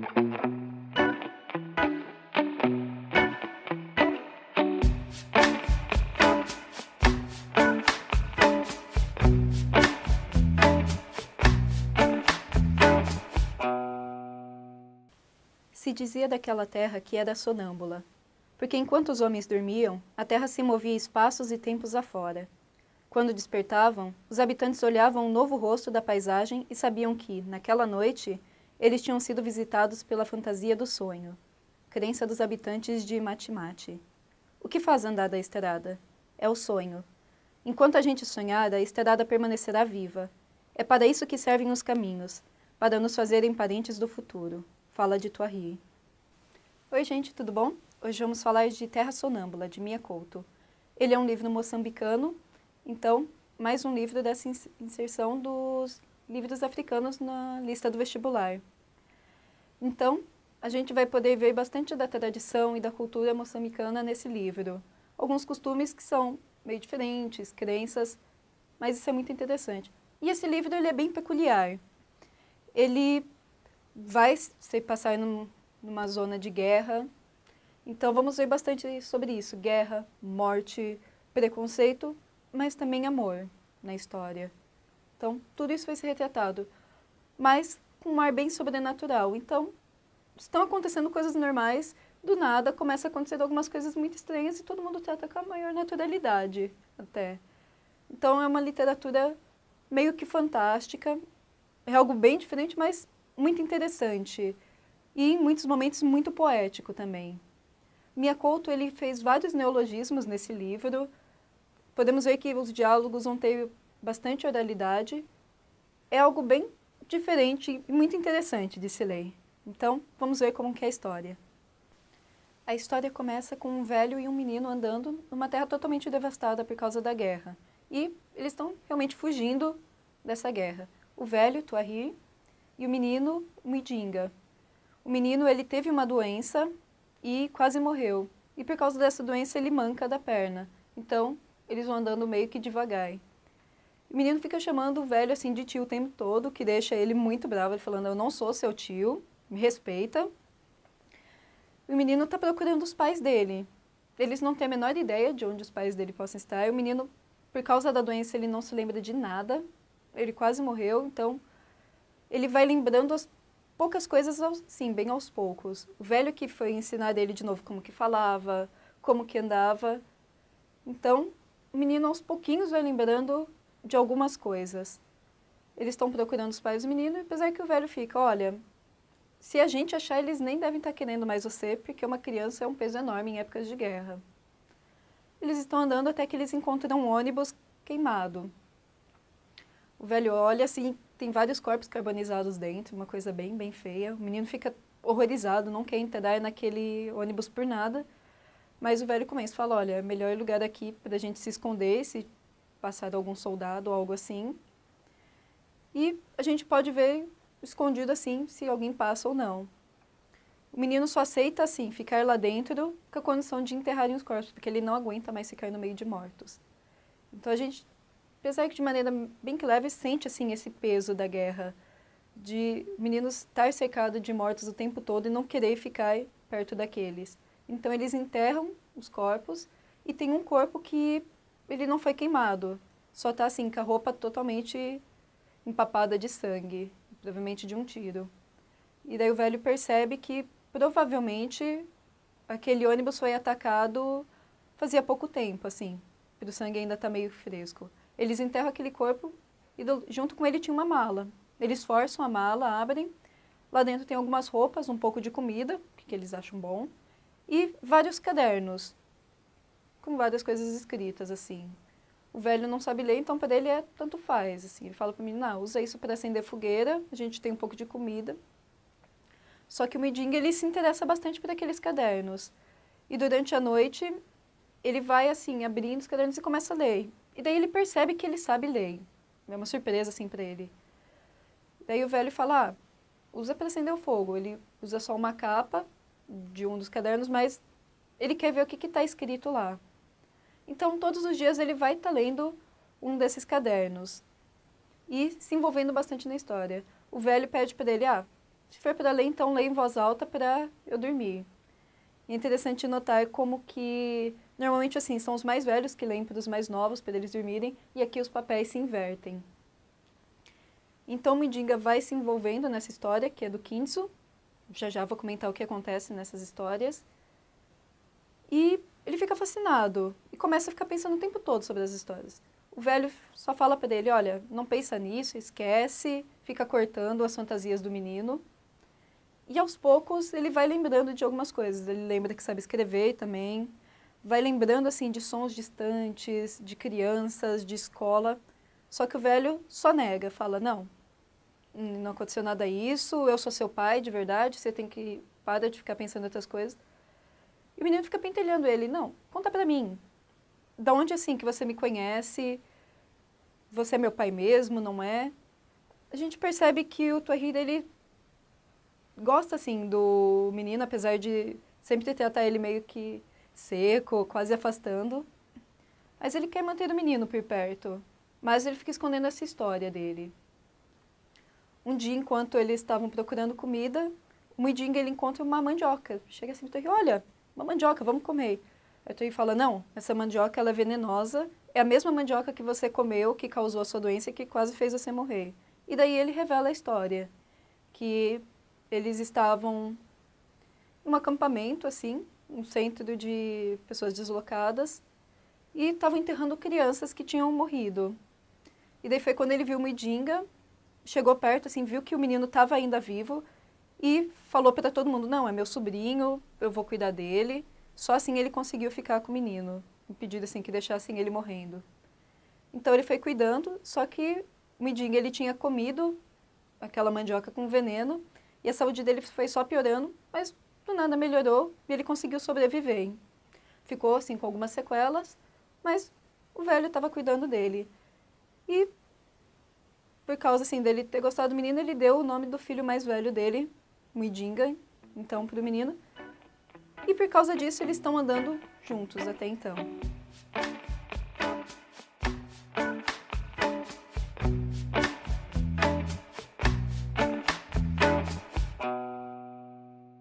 Se dizia daquela terra que era sonâmbula, porque enquanto os homens dormiam, a terra se movia espaços e tempos afora. Quando despertavam, os habitantes olhavam o novo rosto da paisagem e sabiam que, naquela noite, eles tinham sido visitados pela fantasia do sonho. Crença dos habitantes de Mati-Mati. O que faz andar da estrada? É o sonho. Enquanto a gente sonhar, a estrada permanecerá viva. É para isso que servem os caminhos, para nos fazerem parentes do futuro. Fala de Tuari. Oi gente, tudo bom? Hoje vamos falar de Terra Sonâmbula, de Mia Couto. Ele é um livro moçambicano, então, mais um livro dessa inserção dos livros africanos na lista do vestibular. Então, a gente vai poder ver bastante da tradição e da cultura moçambicana nesse livro. Alguns costumes que são meio diferentes, crenças, mas isso é muito interessante. E esse livro ele é bem peculiar. Ele vai se passar numa zona de guerra. Então vamos ver bastante sobre isso. Guerra, morte, preconceito, mas também amor na história. Então tudo isso vai ser retratado, mas com um ar bem sobrenatural. Então estão acontecendo coisas normais, do nada começa a acontecer algumas coisas muito estranhas e todo mundo trata com a maior naturalidade até. Então é uma literatura meio que fantástica, é algo bem diferente, mas muito interessante e em muitos momentos muito poético também. Mia Couto ele fez vários neologismos nesse livro. Podemos ver que os diálogos vão ter bastante oralidade. É algo bem diferente e muito interessante de se ler. Então, vamos ver como que é a história. A história começa com um velho e um menino andando numa terra totalmente devastada por causa da guerra. E eles estão realmente fugindo dessa guerra. O velho, Tuari, e o menino, Muidinga. O menino ele teve uma doença e quase morreu. E por causa dessa doença ele manca da perna. Então, eles vão andando meio que devagar. O menino fica chamando o velho assim de tio o tempo todo, que deixa ele muito bravo, ele falando, eu não sou seu tio, me respeita. O menino está procurando os pais dele. Eles não têm a menor ideia de onde os pais dele possam estar. E o menino, por causa da doença, ele não se lembra de nada. Ele quase morreu, então ele vai lembrando as poucas coisas, sim, bem aos poucos. O velho que foi ensinar ele de novo como que falava, como que andava. Então, o menino aos pouquinhos vai lembrando de algumas coisas. Eles estão procurando os pais do menino, apesar que o velho fica, olha, se a gente achar, eles nem devem estar querendo mais você, porque uma criança é um peso enorme em épocas de guerra. Eles estão andando até que eles encontram um ônibus queimado. O velho olha, assim, tem vários corpos carbonizados dentro, uma coisa bem, bem feia. O menino fica horrorizado, não quer entrar naquele ônibus por nada. Mas o velho começa a falar, olha, é melhor lugar aqui para a gente se esconder, se passar algum soldado ou algo assim. E a gente pode ver escondido assim, se alguém passa ou não. O menino só aceita, assim, ficar lá dentro com a condição de enterrarem os corpos, porque ele não aguenta mais ficar no meio de mortos. Então a gente, apesar que de maneira bem que leve, sente assim esse peso da guerra, de meninos estar cercados de mortos o tempo todo e não querer ficar perto daqueles. Então eles enterram os corpos e tem um corpo que ele não foi queimado, só está assim com a roupa totalmente empapada de sangue, provavelmente de um tiro. E daí o velho percebe que provavelmente aquele ônibus foi atacado fazia pouco tempo, assim, o sangue ainda está meio fresco. Eles enterram aquele corpo e junto com ele tinha uma mala. Eles forçam a mala, abrem. Lá dentro tem algumas roupas, um pouco de comida, que eles acham bom, e vários cadernos, com várias coisas escritas, assim. O velho não sabe ler, então para ele tanto faz, assim. Ele fala para mim, não, usa isso para acender fogueira, a gente tem um pouco de comida. Só que o Muidinga, ele se interessa bastante por aqueles cadernos. E durante a noite, ele vai, assim, abrindo os cadernos e começa a ler. E daí ele percebe que ele sabe ler. É uma surpresa, assim, para ele. Daí o velho fala, usa para acender o fogo. Ele usa só uma capa de um dos cadernos, mas ele quer ver o que está escrito lá. Então, todos os dias ele vai estar lendo um desses cadernos e se envolvendo bastante na história. O velho pede para ele, Se for para ler, então lê em voz alta para eu dormir. E é interessante notar como que, normalmente assim, são os mais velhos que leem para os mais novos, para eles dormirem, e aqui os papéis se invertem. Então, o Mindinga vai se envolvendo nessa história, que é do Kintsu. Já já vou comentar o que acontece nessas histórias. E ele fica fascinado e começa a ficar pensando o tempo todo sobre as histórias. O velho só fala para ele, olha, não pensa nisso, esquece, fica cortando as fantasias do menino. E aos poucos ele vai lembrando de algumas coisas. Ele lembra que sabe escrever também. Vai lembrando assim de sons distantes, de crianças, de escola. Só que o velho só nega, fala, não aconteceu nada isso, eu sou seu pai de verdade, você tem que parar de ficar pensando em outras coisas. E o menino fica pentelhando ele, não, conta pra mim. Da onde assim que você me conhece? Você é meu pai mesmo, não é? A gente percebe que o Tohiro, ele gosta assim do menino, apesar de sempre tratar ele meio que seco, quase afastando. Mas ele quer manter o menino por perto. Mas ele fica escondendo essa história dele. Um dia, enquanto eles estavam procurando comida, o Muidinga, ele encontra uma mandioca. Chega assim pro Tohiro, olha, uma mandioca, vamos comer. Aí o Tohiro fala, não, essa mandioca ela é venenosa, é a mesma mandioca que você comeu, que causou a sua doença e que quase fez você morrer. E daí ele revela a história, que eles estavam em um acampamento, assim, um centro de pessoas deslocadas, e estavam enterrando crianças que tinham morrido. E daí foi quando ele viu o Muidinga, chegou perto, assim, viu que o menino estava ainda vivo e falou para todo mundo, não, é meu sobrinho, eu vou cuidar dele. Só assim ele conseguiu ficar com o menino, impedindo assim que deixassem ele morrendo. Então ele foi cuidando, só que o Muidinga, ele tinha comido aquela mandioca com veneno e a saúde dele foi só piorando, mas do nada melhorou e ele conseguiu sobreviver. Ficou assim com algumas sequelas, mas o velho estava cuidando dele. E por causa assim dele ter gostado do menino, ele deu o nome do filho mais velho dele, Muidinga, então para o menino. E por causa disso eles estão andando juntos até então.